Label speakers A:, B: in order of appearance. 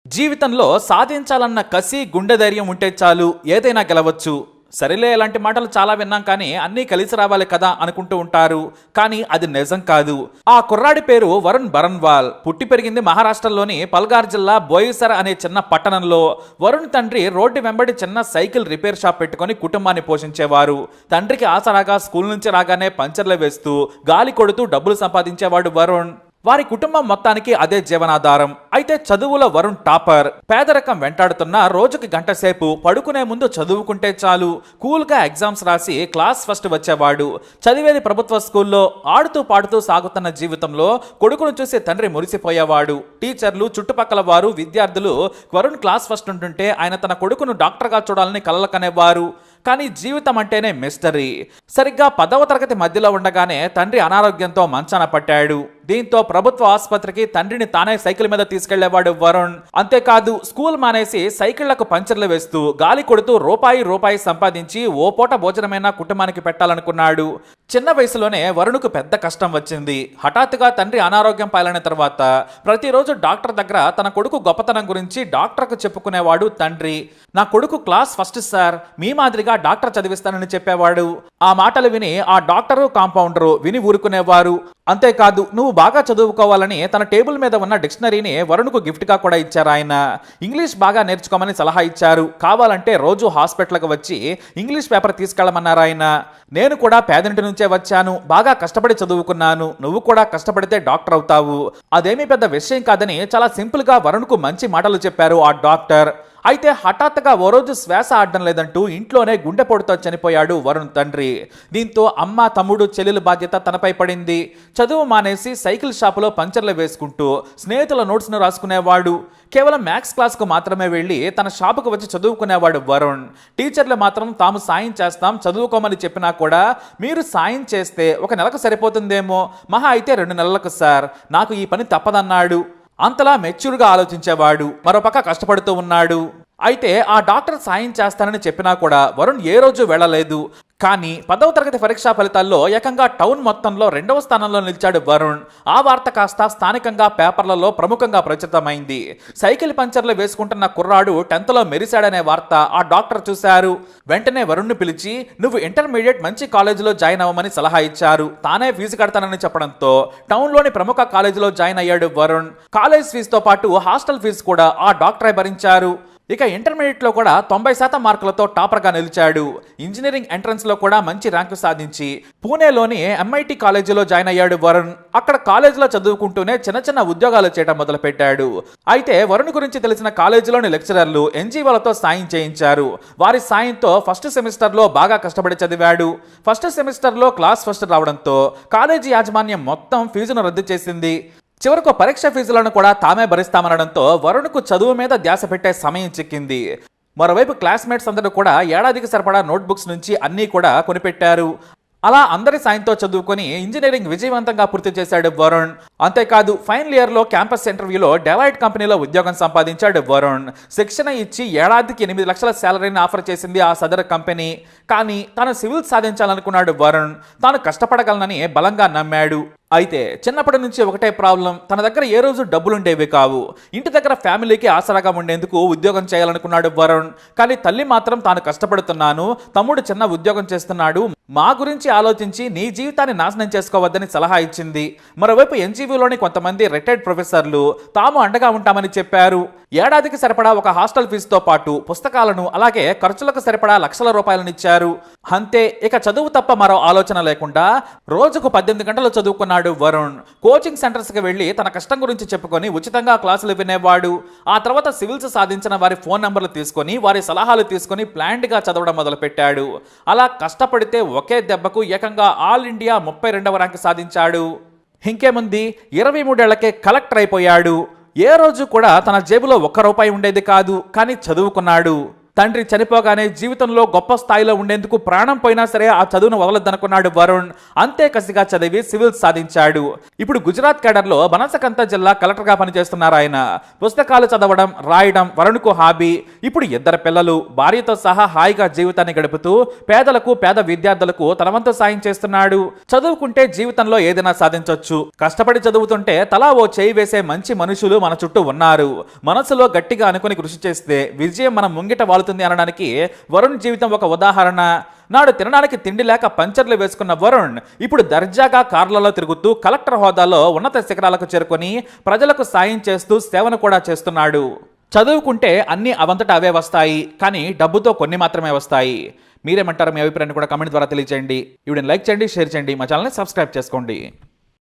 A: జీవితంలో సాధించాలన్న కసి గుండె ధైర్యం ఉంటే చాలు ఏదైనా గెలవచ్చు. సరేలే ఇలాంటి మాటలు చాలా విన్నాం కానీ అన్నీ కలిసి రావాలి కదా అనుకుంటూ ఉంటారు. కానీ అది నిజం కాదు. ఆ కుర్రాడి పేరు వరుణ్ బరన్వాల్. పుట్టి పెరిగింది మహారాష్ట్రలోని పల్గార్ జిల్లా బోయిసర్ అనే చిన్న పట్టణంలో. వరుణ్ తండ్రి రోడ్డు వెంబడి చిన్న సైకిల్ రిపేర్ షాప్ పెట్టుకుని కుటుంబాన్ని పోషించేవారు. తండ్రికి ఆసరాగా స్కూల్ నుంచి రాగానే పంచర్లు వేస్తూ గాలి కొడుతూ డబ్బులు సంపాదించేవాడు వరుణ్. వారి కుటుంబం మొత్తానికి అదే జీవనాధారం. అయితే చదువులో వరుణ్ టాపర్. పేదరికం వెంటాడుతున్న రోజుకి గంట సేపు పడుకునే ముందు చదువుకుంటే చాలు. కూల్గా ఎగ్జామ్స్ రాసి క్లాస్ ఫస్ట్ వచ్చేవాడు. చదివేది ప్రభుత్వ స్కూల్లో. ఆడుతూ పాడుతూ సాగుతున్న జీవితంలో కొడుకును చూసి తండ్రి మురిసిపోయేవాడు. టీచర్లు, చుట్టుపక్కల వారు, విద్యార్థులు వరుణ్ క్లాస్ ఫస్ట్ ఉంటుంటే ఆయన తన కొడుకును డాక్టర్గా చూడాలని కలలు కనేవారు. కానీ జీవితం అంటేనే మిస్టరీ. సరిగ్గా 10వ తరగతి మధ్యలో ఉండగానే తండ్రి అనారోగ్యంతో మంచాన పట్టాడు. దీంతో ప్రభుత్వ ఆసుపత్రికి తండ్రిని తానే సైకిల్ మీద తీసుకెళ్లేవాడు వరుణ్. అంతేకాదు స్కూల్ మానేసి సైకిళ్లకు పంచర్లు వేస్తూ గాలి కొడుతూ రూపాయి సంపాదించి ఓ పూట భోజనమైనా కుటుంబానికి పెట్టాలనుకున్నాడు. చిన్న వయసులోనే వరుణ్కు పెద్ద కష్టం వచ్చింది. హఠాత్తుగా తండ్రి అనారోగ్యం పాలైన తర్వాత ప్రతిరోజు డాక్టర్ దగ్గర తన కొడుకు గొప్పతనం గురించి డాక్టర్కు చెప్పుకునేవాడు తండ్రి. నా కొడుకు క్లాస్ ఫస్ట్ సార్, మీ మాదిరిగా డాక్టర్ చదివిస్తానని చెప్పేవాడు. ఆ మాటలు విని ఆ డాక్టరు, కాంపౌండరు విని ఊరుకునేవారు. అంతేకాదు నువ్వు బాగా చదువుకోవాలని తన టేబుల్ మీద ఉన్న డిక్షనరీని వరుణ్కు గిఫ్ట్గా కూడా ఇచ్చారు ఆయన. ఇంగ్లీష్ బాగా నేర్చుకోమని సలహా ఇచ్చారు. కావాలంటే రోజు హాస్పిటల్కి వచ్చి ఇంగ్లీష్ పేపర్ తీసుకెళ్లమన్నారు ఆయన. నేను కూడా పేదింటి నుంచే వచ్చాను, బాగా కష్టపడి చదువుకున్నాను, నువ్వు కూడా కష్టపడితే డాక్టర్ అవుతావు, అదేమీ పెద్ద విషయం కాదని చాలా సింపుల్గా వరుణ్కు మంచి మాటలు చెప్పారు ఆ డాక్టర్. అయితే హఠాత్తుగా ఓ రోజు శ్వాస ఆడడం లేదంటూ ఇంట్లోనే గుండెపోటుతో చనిపోయాడు వరుణ్ తండ్రి. దీంతో అమ్మ, తమ్ముడు, చెల్లెలు బాధ్యత తనపై పడింది. చదువు మానేసి సైకిల్ షాపులో పంచర్లు వేసుకుంటూ స్నేహితుల నోట్స్ను రాసుకునేవాడు. కేవలం మ్యాథ్స్ క్లాస్కు మాత్రమే వెళ్ళి తన షాపుకు వచ్చి చదువుకునేవాడు వరుణ్. టీచర్లు మాత్రం తాము సాయం చేస్తాం, చదువుకోమని చెప్పినా కూడా మీరు సాయం చేస్తే ఒక నెలకు సరిపోతుందేమో, మహా అయితే 2 నెలలకు సార్, నాకు ఈ పని తప్పదన్నాడు. అంతలా మెచ్యూర్గా ఆలోచించేవాడు. మరోపక్క కష్టపడుతూ ఉన్నాడు. అయితే ఆ డాక్టర్ సాయం చేస్తానని చెప్పినా కూడా వరుణ్ ఏ రోజు వెళ్ళలేదు. కానీ 10వ తరగతి పరీక్షా ఫలితాల్లో ఏకంగా టౌన్ మొత్తంలో 2వ స్థానంలో నిలిచాడు వరుణ్. ఆ వార్త కాస్త స్థానికంగా పేపర్లలో ప్రముఖంగా ప్రచురితమైంది. సైకిల్ పంచర్లు వేసుకుంటున్న కుర్రాడు 10th లో మెరిశాడనే వార్త ఆ డాక్టర్ చూశారు. వెంటనే వరుణ్ను పిలిచి నువ్వు ఇంటర్మీడియట్ మంచి కాలేజీలో జాయిన్ అవ్వమని సలహా ఇచ్చారు. తానే ఫీజు కడతానని చెప్పడంతో టౌన్లోని ప్రముఖ కాలేజీలో జాయిన్ అయ్యాడు వరుణ్. కాలేజ్ ఫీజుతో పాటు హాస్టల్ ఫీజు కూడా ఆ డాక్టరే భరించారు. ఇక ఇంటర్మీడియట్లో కూడా 90% మార్కులతో టాపర్గా నిలిచాడు. ఇంజనీరింగ్ ఎంట్రన్స్లో కూడా మంచి ర్యాంకు సాధించి పూణేలోని MIT కాలేజీలో జాయిన్ అయ్యాడు వరుణ్. అక్కడ కాలేజీలో చదువుకుంటూనే చిన్న చిన్న ఉద్యోగాలు చేయడం మొదలుపెట్టాడు. అయితే వరుణ్ గురించి తెలిసిన కాలేజీలోని లెక్చరర్లు NGOలతో సాయం చేయించారు. వారి సాయంతో ఫస్ట్ సెమిస్టర్లో బాగా కష్టపడి చదివాడు. ఫస్ట్ సెమిస్టర్లో క్లాస్ ఫస్ట్ రావడంతో కాలేజీ యాజమాన్యం మొత్తం ఫీజును రద్దు చేసింది. చివరకు పరీక్ష ఫీజులను కూడా తామే భరిస్తామనడంతో వరుణ్కు చదువు మీద ధ్యాస పెట్టే సమయం చిక్కింది. మరోవైపు క్లాస్మేట్స్ అందరూ కూడా ఏడాదికి సరిపడా నోట్బుక్స్ నుంచి అన్నీ కూడా కొనిపెట్టారు. అలా అందరి సాయంతో చదువుకొని ఇంజనీరింగ్ విజయవంతంగా పూర్తి చేశాడు వరుణ్. అంతేకాదు ఫైనల్ ఇయర్లో క్యాంపస్ ఇంటర్వ్యూలో డెలాయిట్ కంపెనీలో ఉద్యోగం సంపాదించాడు వరుణ్. శిక్షణ ఇచ్చి ఏడాదికి 8 లక్షల శాలరీని ఆఫర్ చేసింది ఆ సదరు కంపెనీ. కానీ తాను సివిల్ సాధించాలనుకున్నాడు వరుణ్. తాను కష్టపడగలనని బలంగా నమ్మాడు. అయితే చిన్నప్పటి నుంచి ఒకటే ప్రాబ్లం, తన దగ్గర ఏ రోజు డబ్బులుండేవి కావు. ఇంటి దగ్గర ఫ్యామిలీకి ఆసరాగా ఉండేందుకు ఉద్యోగం చేయాలనుకున్నాడు వరుణ్. కానీ తల్లి మాత్రం తాను కష్టపడుతున్నాను, తమ్ముడు చిన్న ఉద్యోగం చేస్తున్నాడు, మా గురించి ఆలోచించి నీ జీవితాన్ని నాశనం చేసుకోవద్దని సలహా ఇచ్చింది. మరోవైపు NGOలోని కొంతమంది రిటైర్డ్ ప్రొఫెసర్లు తాము అండగా ఉంటామని చెప్పారు. ఏడాదికి సరిపడా ఒక హాస్టల్ ఫీజుతో పాటు పుస్తకాలను, అలాగే ఖర్చులకు సరిపడా లక్షల రూపాయలనిచ్చారు. అంతే, ఇక చదువు తప్ప మరో ఆలోచన లేకుండా రోజుకు 18 గంటలు చదువుకున్నాడు వరుణ్. కోచింగ్ సెంటర్స్కి వెళ్లి తన కష్టం గురించి చెప్పుకొని ఉచితంగా క్లాసులు వినేవాడు. ఆ తర్వాత సివిల్స్ సాధించిన వారి ఫోన్ నంబర్లు తీసుకొని వారి సలహాలు తీసుకొని ప్లాన్డ్గా చదవడం మొదలుపెట్టాడు. అలా కష్టపడితే ఒకే దెబ్బకు ఏకంగా ఆల్ ఇండియా 32వ ర్యాంకు సాధించాడు. ఇంకేముంది, 23 ఏళ్లకే కలెక్టర్ అయిపోయాడు. ఏ రోజు కూడా తన జేబులో 1 రూపాయి ఉండేది కాదు. కానీ చదువుకున్నాడు. తండ్రి చనిపోగానే జీవితంలో గొప్ప స్థాయిలో ఉండేందుకు ప్రాణం పోయినా సరే ఆ చదువును వదలొద్దనుకున్నాడు వరుణ్. అంతే కసిగా చదివి సివిల్ సాధించాడు. ఇప్పుడు గుజరాత్ కేడర్లో బనసకంత జిల్లా కలెక్టర్గా పనిచేస్తున్నారు ఆయన. పుస్తకాలు చదవడం, రాయడం వరుణ్కు హాబీ. ఇప్పుడు 2 పిల్లలు, భార్యతో సహా హాయిగా జీవితాన్ని గడుపుతూ పేదలకు, పేద విద్యార్థులకు తన వంతు సాయం చేస్తున్నాడు. చదువుకుంటే జీవితంలో ఏదైనా సాధించొచ్చు. కష్టపడి చదువుతుంటే తలా ఓ చేయి వేసే మంచి మనుషులు మన చుట్టూ ఉన్నారు. మనసులో గట్టిగా అనుకుని కృషి చేస్తే విజయం మన ముంగిట వాలుతుంది అనడానికి వరుణ్ జీవితం ఒక ఉదాహరణ. నాడు తినడానికి తిండి లేక పంచర్లు వేసుకున్న వరుణ్ ఇప్పుడు దర్జాగా కార్లలో తిరుగుతూ కలెక్టర్ హోదాలో ఉన్నత శిఖరాలకు చేరుకొని ప్రజలకు సాయం చేస్తూ సేవను కూడా చేస్తున్నాడు. చదువుకుంటే అన్ని అవంతటా అవే వస్తాయి, కానీ డబ్బుతో కొన్ని మాత్రమే వస్తాయి. మీరేమంటారు? మీ అభిప్రాయాన్ని కూడా కామెంట్ ద్వారా తెలియజేయండి. వీడియోని లైక్ చేయండి, షేర్ చేయండి, మా ఛానల్ని సబ్స్క్రైబ్ చేసుకోండి.